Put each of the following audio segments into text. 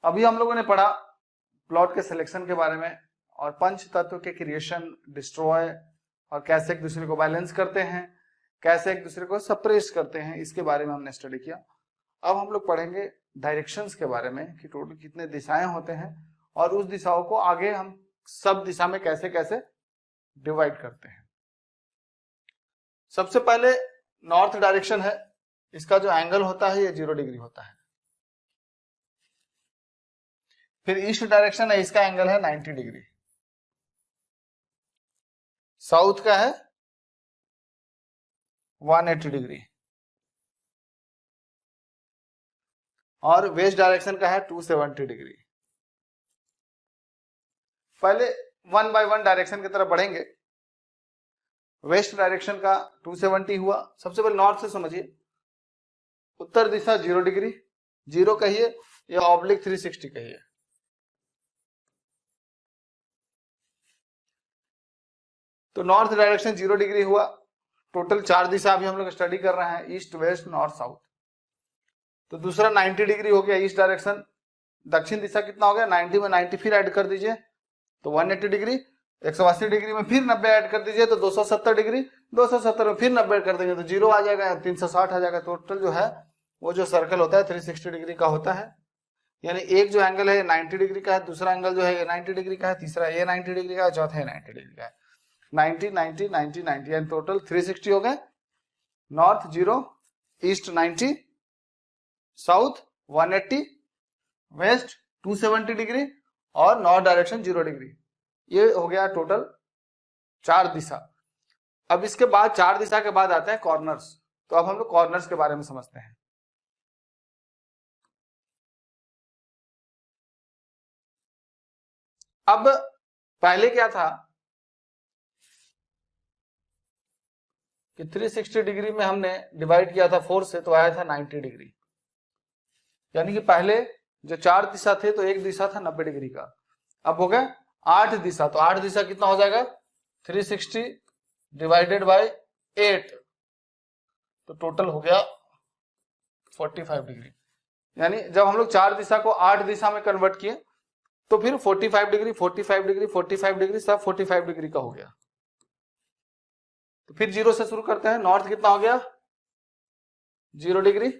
अभी हम लोगों ने पढ़ा प्लॉट के सिलेक्शन के बारे में और पंच तत्व के क्रिएशन, डिस्ट्रॉय और कैसे एक दूसरे को बैलेंस करते हैं, कैसे एक दूसरे को सप्रेस करते हैं, इसके बारे में हमने स्टडी किया। अब हम लोग पढ़ेंगे डायरेक्शंस के बारे में कि टोटल कितने दिशाएं होते हैं और उस दिशाओं को आगे हम सब दिशा में कैसे कैसे डिवाइड करते हैं। सबसे पहले नॉर्थ डायरेक्शन है, इसका जो एंगल होता है ये 0 डिग्री होता है। फिर ईस्ट डायरेक्शन है, इसका एंगल है 90 डिग्री। साउथ का है 180 डिग्री और वेस्ट डायरेक्शन का है 270 डिग्री। पहले 1 बाय 1 डायरेक्शन की तरफ बढ़ेंगे। वेस्ट डायरेक्शन का 270 हुआ। सबसे पहले नॉर्थ से समझिए, उत्तर दिशा 0 डिग्री, 0 कहिए या ऑब्लिक 360 कहिए। तो नॉर्थ डायरेक्शन 0 डिग्री हुआ। टोटल 4 दिशा अभी हम लोग स्टडी कर रहे हैं, ईस्ट, वेस्ट, नॉर्थ, साउथ। तो दूसरा 90 डिग्री हो गया ईस्ट डायरेक्शन। दक्षिण दिशा कितना हो गया? 90 में 90 फिर ऐड कर दीजिए तो 180 डिग्री। 180 डिग्री में फिर 90 ऐड कर दीजिए तो 270 डिग्री। 270 में फिर 90 कर देंगे तो 0 आ जाएगा, 360 आ जाएगा। टोटल जो है वो जो सर्कल होता है 360 डिग्री का होता है। यानी एक जो एंगल है 90 डिग्री का है, दूसरा एंगल जो है 90 डिग्री का है, तीसरा ये 90 डिग्री का है, चौथा 90 डिग्री का है। 90 90 90 90 यानी टोटल 360 हो गए। North 0, east 90, south 180, west 270 degree और नॉर्थ डायरेक्शन 0 डिग्री। ये हो गया टोटल 4 दिशा। अब इसके बाद 4 दिशा के बाद आते हैं कॉर्नर्स। तो अब हम लोग कॉर्नर्स के बारे में समझते हैं। अब पहले क्या था कि 360 डिग्री में हमने डिवाइड किया था 4 से, तो आया था 90 डिग्री। यानी कि पहले जो 4 दिशा थे तो एक दिशा था 90 डिग्री का, अब हो गया 8 दिशा। तो 8 दिशा कितना हो जाएगा? 360 डिवाइडेड बाय 8, तो टोटल हो गया 45 डिग्री। यानी जब हम लोग 4 दिशा को 8 दिशा में कन्वर्ट किए तो फिर 45 डिग्री 45 डिग्री 45 डिग्री सब 45 डिग्री का हो गया। तो फिर 0 से शुरू करते हैं। नॉर्थ कितना हो गया? 0 डिग्री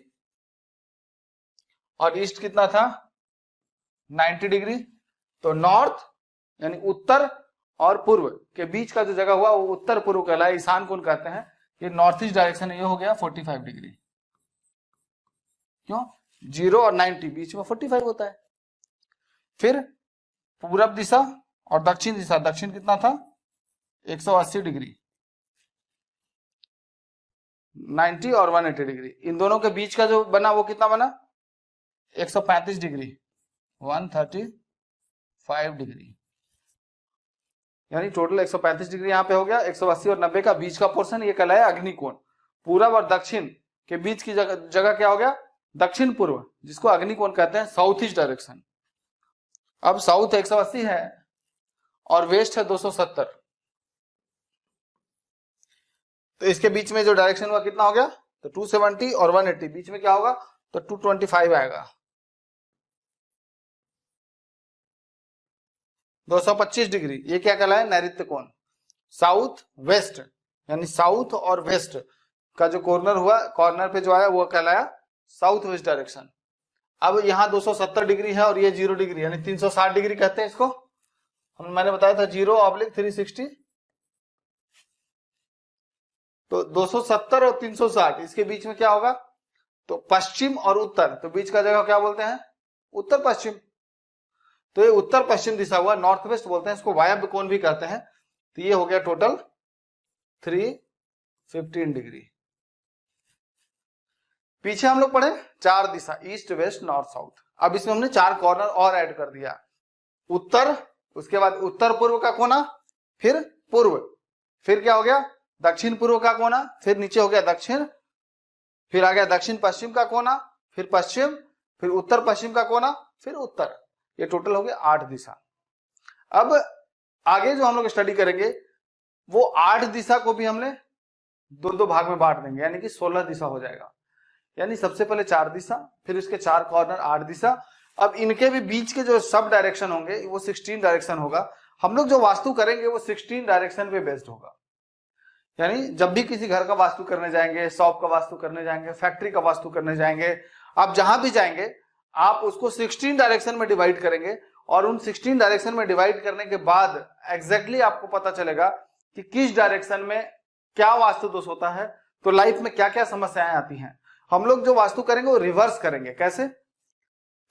और ईस्ट कितना था? 90 डिग्री। तो नॉर्थ यानी उत्तर और पूर्व के बीच का जो जगह हुआ वो उत्तर पूर्व कहलाए, ईशान कोण कहते हैं। ये नॉर्थ ईस्ट डायरेक्शन है, ये हो गया 45 डिग्री। क्यों? 0 और 90 बीच में 45 होता है। फिर पूरब दिशा और दक्षिण दिशा, दक्षिण कितना था? 180 डिग्री, 90 और 180 डिग्री। इन दोनों के बीच का जो बना वो कितना बना? 135 डिग्री, 135 डिग्री। यानी टोटल 135 डिग्री यहाँ पे हो गया। 180 और 90 का बीच का पोर्शन ये कहलाया अग्निकोण। पूरब और दक्षिण के बीच की जगह क्या हो गया? दक्षिण पूर्व, जिसको अग्निकोण कहते हैं, साउथ ईस्ट डायरेक्शन। अब साउथ 180 है और वेस्ट है 270, तो इसके बीच में जो डायरेक्शन हुआ कितना हो गया? तो 270 और 180 बीच में क्या होगा? तो 225 आएगा। 225 डिग्री ये क्या कहलाया? नैऋत्य कोण। साउथ वेस्ट यानी साउथ और वेस्ट का जो कॉर्नर हुआ, कॉर्नर पे जो आया वो कहलाया साउथ वेस्ट डायरेक्शन। अब यहाँ 270 डिग्री है और ये 0 डिग्री यानी 360 डिग्री कहते हैं इसको। मैंने बताया था 0 ऑब्लिक 360, तो 270 और 360 इसके बीच में क्या होगा? तो पश्चिम और उत्तर, तो बीच का जगह क्या बोलते हैं? उत्तर पश्चिम। तो ये उत्तर पश्चिम दिशा हुआ, नॉर्थ वेस्ट बोलते हैं इसको, वायव्य कोण भी कहते हैं। तो ये हो गया टोटल 315 डिग्री। पीछे हम लोग पढ़े 4 दिशा, ईस्ट, वेस्ट, नॉर्थ, साउथ। अब इसमें हमने 4 कॉर्नर और ऐड कर दिया। उत्तर, उसके बाद उत्तर पूर्व का कोना, फिर पूर्व, फिर क्या हो गया? दक्षिण पूर्व का कोना, फिर नीचे हो गया दक्षिण, फिर आ गया दक्षिण पश्चिम का कोना, फिर पश्चिम, फिर उत्तर पश्चिम का कोना, फिर उत्तर। ये टोटल हो गया 8 दिशा। अब आगे जो हम लोग स्टडी करेंगे वो 8 दिशा को भी हमने दो दो भाग में बांट देंगे, यानी कि 16 दिशा हो जाएगा। यानी सबसे पहले 4 दिशा, फिर इसके 4 कॉर्नर 8 दिशा। अब इनके भी बीच के जो सब डायरेक्शन होंगे वो 16 डायरेक्शन होगा। हम लोग जो वास्तु करेंगे वो 16 डायरेक्शन पे बेस्ड होगा। यानी जब भी किसी घर का वास्तु करने जाएंगे, शॉप का वास्तु करने जाएंगे, फैक्ट्री का वास्तु करने जाएंगे, आप जहां भी जाएंगे आप उसको 16 डायरेक्शन में डिवाइड करेंगे, और उन 16 डायरेक्शन में डिवाइड करने के बाद एग्जैक्टली आपको पता चलेगा कि किस डायरेक्शन में क्या वास्तु दोष होता है, तो लाइफ में क्या क्या समस्याएं आती हैं। हम लोग जो वास्तु करेंगे वो रिवर्स करेंगे। कैसे?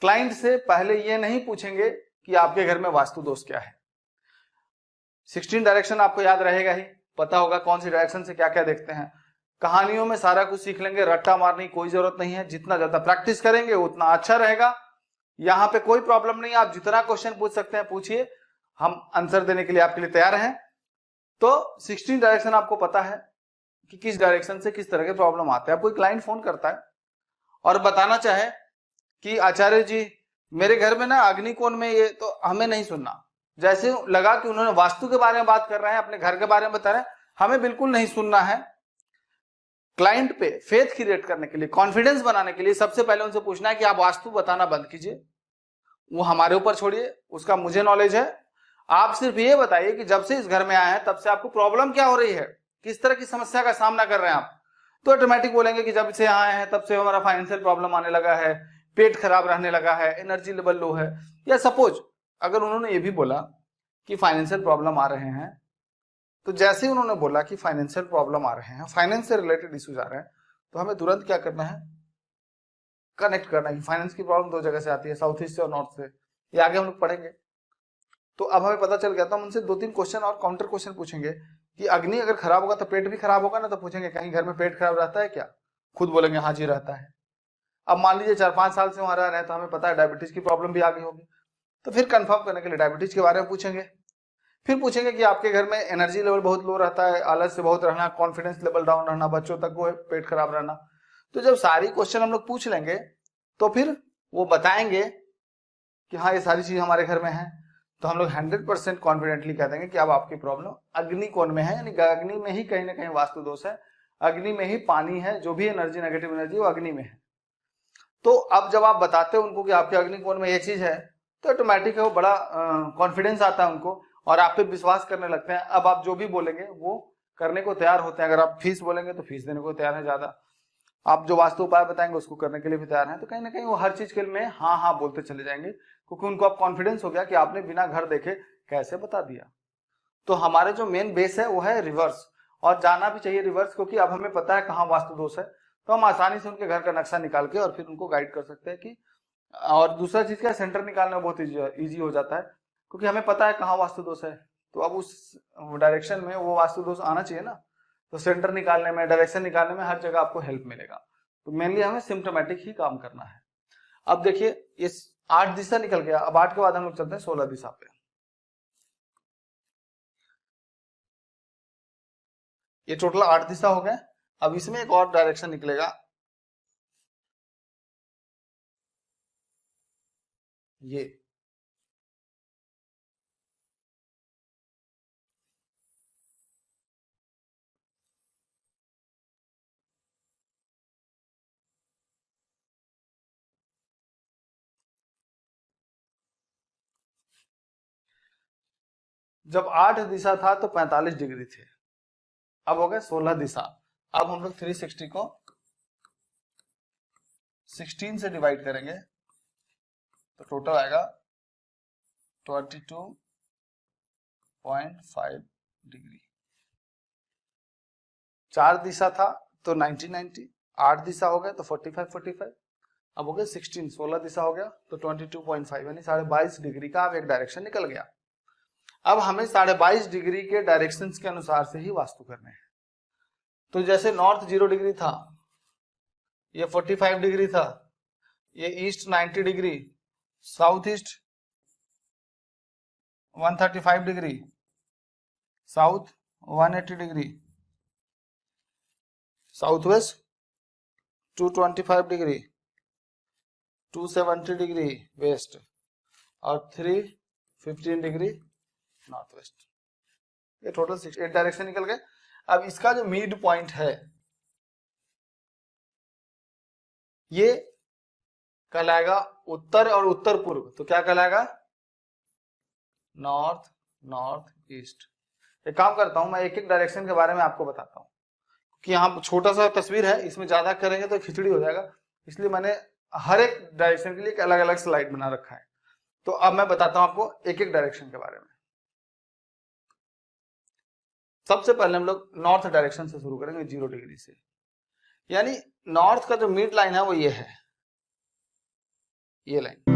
क्लाइंट से पहले ये नहीं पूछेंगे कि आपके घर में वास्तु दोष क्या है। 16 डायरेक्शन आपको याद रहेगा ही, पता होगा कौन सी डायरेक्शन से क्या क्या देखते हैं। कहानियों में सारा कुछ सीख लेंगे, रट्टा मारने की कोई जरूरत नहीं है। जितना ज्यादा प्रैक्टिस करेंगे उतना अच्छा रहेगा। यहाँ पे कोई प्रॉब्लम नहीं है, आप जितना क्वेश्चन पूछ सकते हैं पूछिए, हम आंसर देने के लिए आपके लिए तैयार हैं। तो 16 डायरेक्शन आपको पता है कि किस डायरेक्शन से किस तरह के प्रॉब्लम आते हैं। कोई क्लाइंट फोन करता है और बताना चाहे कि आचार्य जी मेरे घर में ना अग्निकोण में ये, तो हमें नहीं सुनना। जैसे लगा कि उन्होंने वास्तु के बारे में बात कर रहे हैं, अपने घर के बारे में बता रहे हैं, हमें बिल्कुल नहीं सुनना है। क्लाइंट पे फेथ क्रिएट करने के लिए, कॉन्फिडेंस बनाने के लिए सबसे पहले उनसे पूछना है कि आप वास्तु बताना बंद कीजिए, वो हमारे ऊपर छोड़िए, उसका मुझे नॉलेज है। आप सिर्फ ये बताइए कि जब से इस घर में आए हैं तब से आपको प्रॉब्लम क्या हो रही है, किस तरह की समस्या का सामना कर रहे हैं आप। तो ऑटोमेटिक बोलेंगे कि जब से आए हैं तब से हमारा फाइनेंशियल प्रॉब्लम आने लगा है, पेट खराब रहने लगा है, एनर्जी लेवल लो है। या सपोज अगर उन्होंने ये भी बोला कि फाइनेंशियल प्रॉब्लम आ रहे हैं, तो जैसे ही उन्होंने बोला कि फाइनेंशियल प्रॉब्लम आ रहे हैं, फाइनेंस से रिलेटेड इश्यूज आ रहे हैं, तो हमें तुरंत क्या करना है, कनेक्ट करना है कि फाइनेंस की प्रॉब्लम दो जगह से आती है, साउथ ईस्ट से और नॉर्थ से। ये आगे हम लोग पढ़ेंगे। तो अब हमें पता चल गया था, हम उनसे 2-3 क्वेश्चन और काउंटर क्वेश्चन पूछेंगे कि अग्नि अगर खराब होगा तो पेट भी खराब होगा ना, तो पूछेंगे कहीं घर में पेट खराब रहता है क्या, खुद बोलेंगे हाँ जी रहता है। अब मान लीजिए 4-5 साल से वहां रह रहे हैं, तो हमें पता है डायबिटीज की प्रॉब्लम भी आ गई होगी, तो फिर कंफर्म करने के लिए डायबिटीज के बारे में पूछेंगे। फिर पूछेंगे कि आपके घर में एनर्जी लेवल बहुत लो रहता है, आलस से बहुत रहना, कॉन्फिडेंस लेवल डाउन रहना, बच्चों तक वो पेट खराब रहना। तो जब सारी क्वेश्चन हम लोग पूछ लेंगे तो फिर वो बताएंगे कि हाँ ये सारी चीज हमारे घर में है, तो हम लोग 100% कॉन्फिडेंटली कह देंगे कि अब आपकी प्रॉब्लम अग्नि कोण में है, यानी अग्नि में ही कहीं ना कहीं वास्तु दोष है, अग्नि में ही पानी है, जो भी एनर्जी नेगेटिव एनर्जी वो अग्नि में है। तो अब जब आप बताते हो उनको कि आपके अग्नि कोण में ये चीज है, तो ऑटोमेटिक है वो बड़ा कॉन्फिडेंस आता है उनको, और आप पे विश्वास करने लगते हैं। अब आप जो भी बोलेंगे वो करने को तैयार होते हैं। अगर आप फीस बोलेंगे तो फीस देने को तैयार है ज्यादा, आप जो वास्तु उपाय बताएंगे उसको करने के लिए भी तैयार है। तो कहीं ना कहीं वो हर चीज के लिए हाँ हाँ बोलते चले जाएंगे, क्योंकि उनको अब कॉन्फिडेंस हो गया कि आपने बिना घर देखे कैसे बता दिया। तो हमारे जो मेन बेस है वो है रिवर्स, और जाना भी चाहिए रिवर्स, क्योंकि अब हमें पता है कहाँ वास्तु दोष है, तो हम आसानी से उनके घर का नक्शा निकाल के और फिर उनको गाइड कर सकते हैं कि। और दूसरा चीज क्या, सेंटर निकालना बहुत ईजी हो जाता है, क्योंकि हमें पता है कहाँ वास्तु दोष है, तो अब उस डायरेक्शन में वो वास्तु दोष आना चाहिए ना। तो सेंटर निकालने में, डायरेक्शन निकालने में हर जगह आपको हेल्प मिलेगा। तो मेनली हमें सिम्टोमेटिक ही काम करना है। अब देखिए ये 8 दिशा निकल गया, अब 8 के बाद हम लोग चलते हैं 16 दिशा पे। ये टोटल 8 दिशा हो गए। अब इसमें एक और डायरेक्शन निकलेगा, ये जब 8 दिशा था तो 45 डिग्री थे, अब हो गए 16 दिशा। अब हम लोग 360 को 16 से डिवाइड करेंगे तो टोटल आएगा 22.5 डिग्री। 4 दिशा था तो 90, 8 दिशा हो गए तो 45, अब हो गए 16 दिशा हो गया तो 22.5, यानी 22.5 डिग्री का अब एक डायरेक्शन निकल गया। अब हमें 22.5 डिग्री के डायरेक्शन के अनुसार से ही वास्तु करने हैं। तो जैसे नॉर्थ 0 डिग्री था, ये 45 डिग्री था, ये east 90 degree, south east 135 degree, south 180 degree, south west 225 degree, 270 degree west, और 315 डिग्री नॉर्थ वेस्ट। ये टोटल 8 डायरेक्शन निकल गए। अब इसका जो मिड पॉइंट है ये कहलाएगा उत्तर और उत्तर पूर्व, तो क्या कहलाएगा? North north east. एक काम करता हूं, मैं एक एक डायरेक्शन के बारे में आपको बताता हूं, कि यहाँ छोटा सा तस्वीर है, इसमें ज्यादा करेंगे तो खिचड़ी हो जाएगा, इसलिए मैंने हर एक डायरेक्शन के लिए एक अलग अलग स्लाइड बना रखा है। तो अब मैं बताता हूं आपको एक एक डायरेक्शन के बारे में। सबसे पहले हम लोग नॉर्थ डायरेक्शन से शुरू करेंगे 0 डिग्री से, यानी नॉर्थ का जो मिड लाइन है वो ये है, ये लाइन।